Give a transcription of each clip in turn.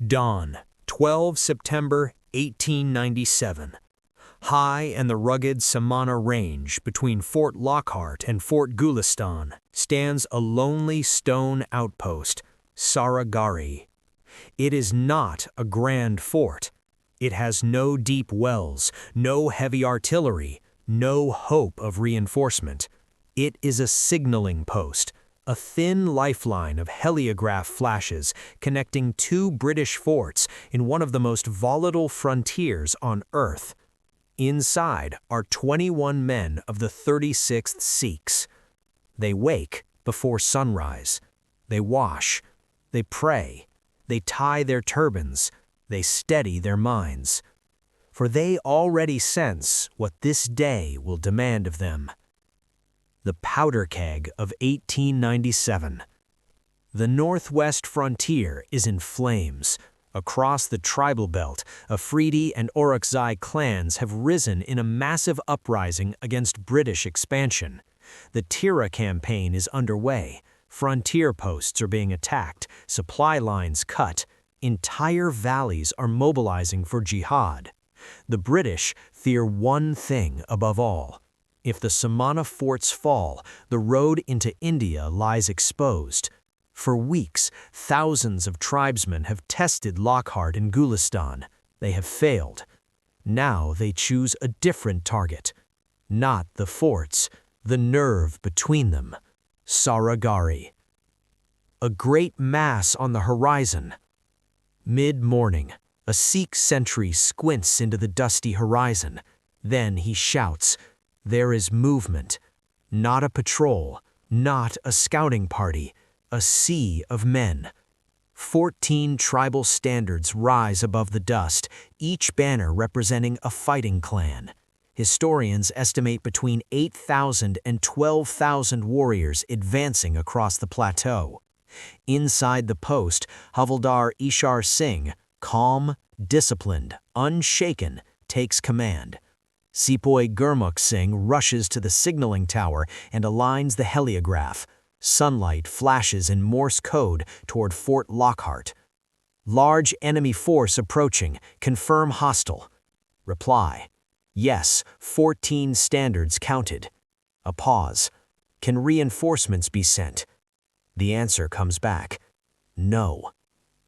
Dawn, 12 September 1897. High and the rugged Samana Range between Fort Lockhart and Fort Gulistan stands a lonely stone outpost, Saragarhi. It is not a grand fort. It has no deep wells, no heavy artillery, no hope of reinforcement. It is a signaling post, a thin lifeline of heliograph flashes connecting two British forts in one of the most volatile frontiers on Earth. Inside are 21 men of the 36th Sikhs. They wake before sunrise. They wash. They pray. They tie their turbans. They steady their minds. For they already sense what this day will demand of them. The powder keg of 1897. The northwest frontier is in flames. Across the tribal belt, Afridi and Orakzai clans have risen in a massive uprising against British expansion. The Tira campaign is underway. Frontier posts are being attacked, supply lines cut. Entire valleys are mobilizing for jihad. The British fear one thing above all. If the Samana forts fall, the road into India lies exposed. For weeks, thousands of tribesmen have tested Lockhart and Gulistan. They have failed. Now they choose a different target. Not the forts, the nerve between them. Saragarhi. A great mass on the horizon. Mid-morning, a Sikh sentry squints into the dusty horizon. Then he shouts, "There is movement. Not a patrol, not a scouting party. A sea of men." 14 tribal standards rise above the dust, each banner representing a fighting clan. Historians estimate between 8,000 and 12,000 warriors advancing across the plateau. Inside the post, Havildar Ishar Singh, calm, disciplined, unshaken, takes command. Sepoy Gurmukh Singh rushes to the signaling tower and aligns the heliograph. Sunlight flashes in Morse code toward Fort Lockhart. Large enemy force approaching. Confirm hostile. Reply. Yes, 14 standards counted. A pause. Can reinforcements be sent? The answer comes back. No.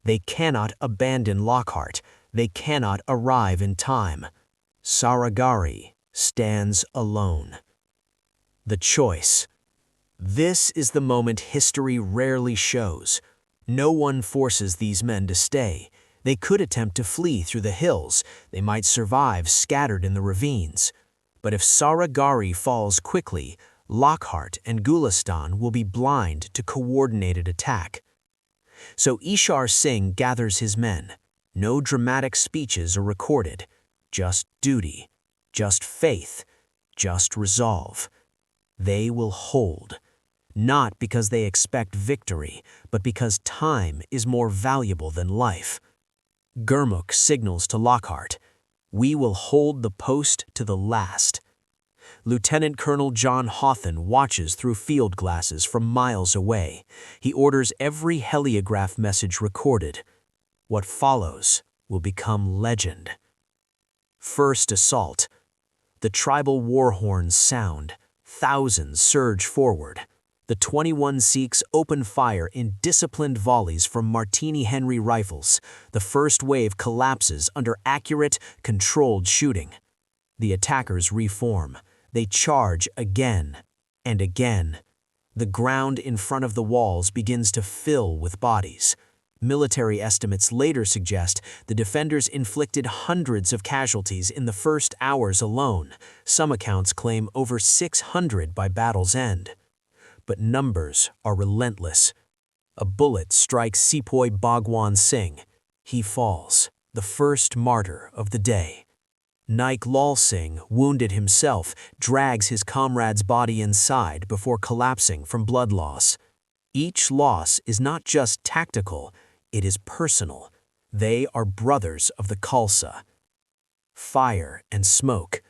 They cannot abandon Lockhart. They cannot arrive in time. Saragarhi stands alone. The choice. This is the moment history rarely shows. No one forces these men to stay. They could attempt to flee through the hills. They might survive scattered in the ravines. But if Saragarhi falls quickly, Lockhart and Gulistan will be blind to coordinated attack. So Ishar Singh gathers his men. No dramatic speeches are recorded. Just duty, just faith, just resolve. They will hold. Not because they expect victory, but because time is more valuable than life. Gurmukh signals to Lockhart, "We will hold the post to the last." Lieutenant Colonel John Hawthorne watches through field glasses from miles away. He orders every heliograph message recorded. What follows will become legend. First assault. The tribal war horns sound. Thousands surge forward. The 21 Sikhs open fire in disciplined volleys from Martini Henry rifles. The first wave collapses under accurate, controlled shooting. The attackers reform. They charge again and again. The ground in front of the walls begins to fill with bodies. Military estimates later suggest the defenders inflicted hundreds of casualties in the first hours alone. Some accounts claim over 600 by battle's end. But numbers are relentless. A bullet strikes Sepoy Bhagwan Singh. He falls, the first martyr of the day. Naik Lal Singh, wounded himself, drags his comrade's body inside before collapsing from blood loss. Each loss is not just tactical, it is personal. They are brothers of the Khalsa. Fire and smoke.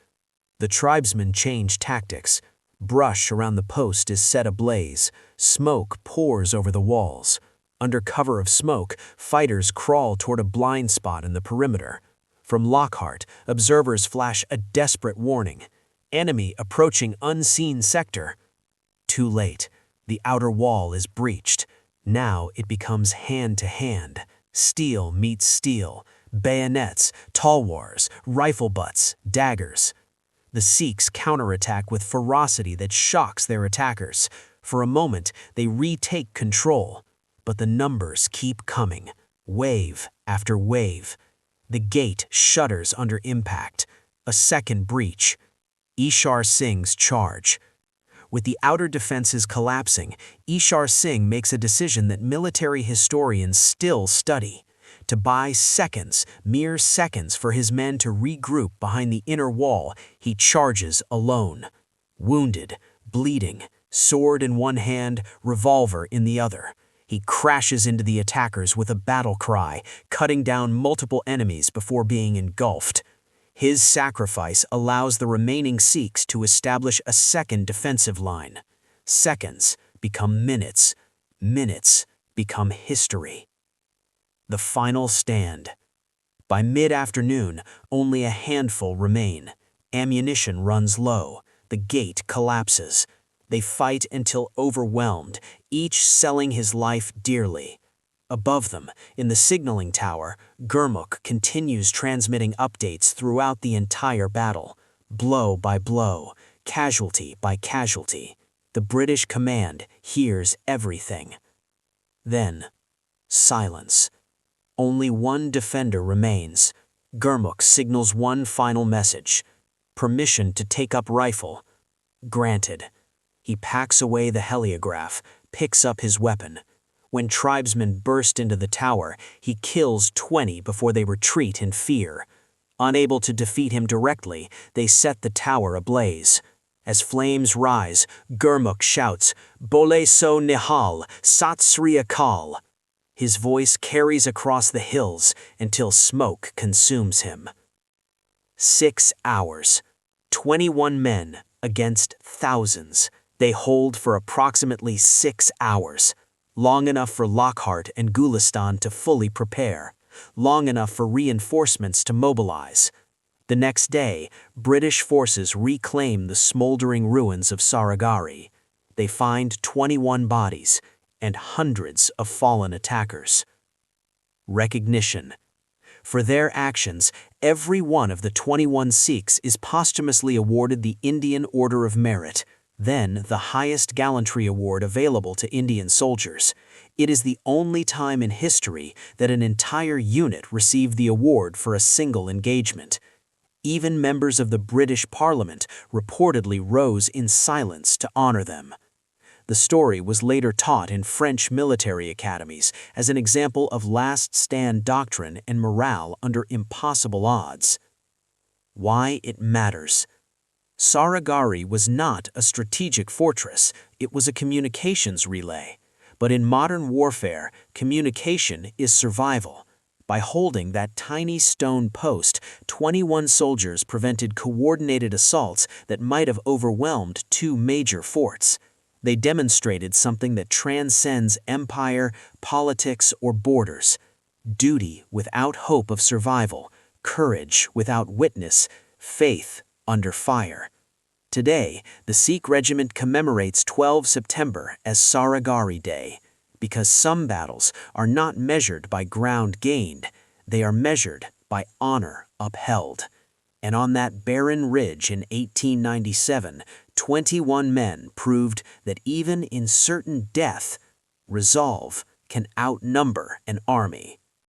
The tribesmen change tactics. Brush around the post is set ablaze. Smoke pours over the walls. Under cover of smoke, fighters crawl toward a blind spot in the perimeter. From Lockhart, observers flash a desperate warning. Enemy approaching unseen sector. Too late. The outer wall is breached. Now it becomes hand-to-hand. Steel meets steel. Bayonets, talwars, rifle butts, daggers. The Sikhs counterattack with ferocity that shocks their attackers. For a moment, they retake control. But the numbers keep coming, wave after wave. The gate shudders under impact. A second breach. Ishar Singh's charge. With the outer defenses collapsing, Ishar Singh makes a decision that military historians still study: to buy seconds, mere seconds, for his men to regroup behind the inner wall. He charges alone. Wounded, bleeding, sword in one hand, revolver in the other. He crashes into the attackers with a battle cry, cutting down multiple enemies before being engulfed. His sacrifice allows the remaining Sikhs to establish a second defensive line. Seconds become minutes. Minutes become history. The final stand. By mid-afternoon, only a handful remain. Ammunition runs low. The gate collapses. They fight until overwhelmed, each selling his life dearly. Above them, in the signaling tower, Gurmukh continues transmitting updates throughout the entire battle, blow by blow, casualty by casualty. The British command hears everything. Then, silence. Only one defender remains. Gurmukh signals one final message: permission to take up rifle. Granted. He packs away the heliograph, picks up his weapon. When tribesmen burst into the tower, he kills 20 before they retreat in fear. Unable to defeat him directly, they set the tower ablaze. As flames rise, Gurmukh shouts, "Bole so nihal, Sat Sri Akal." His voice carries across the hills until smoke consumes him. 6 hours. 21 men against thousands. They hold for approximately 6 hours. Long enough for Lockhart and Gulistan to fully prepare. Long enough for reinforcements to mobilize. The next day, British forces reclaim the smoldering ruins of Saragarhi. They find 21 bodies and hundreds of fallen attackers. Recognition. For their actions, every one of the 21 Sikhs is posthumously awarded the Indian Order of Merit, then the highest gallantry award available to Indian soldiers. It is the only time in history that an entire unit received the award for a single engagement. Even members of the British Parliament reportedly rose in silence to honor them. The story was later taught in French military academies as an example of last stand doctrine and morale under impossible odds. Why it matters. Saragarhi was not a strategic fortress, it was a communications relay. But in modern warfare, communication is survival. By holding that tiny stone post, 21 soldiers prevented coordinated assaults that might have overwhelmed 2 major forts. They demonstrated something that transcends empire, politics, or borders: duty without hope of survival, courage without witness, faith under fire. Today, the Sikh Regiment commemorates 12 September as Saragarhi Day, because some battles are not measured by ground gained, they are measured by honor upheld. And on that barren ridge in 1897, 21 men proved that even in certain death, resolve can outnumber an army.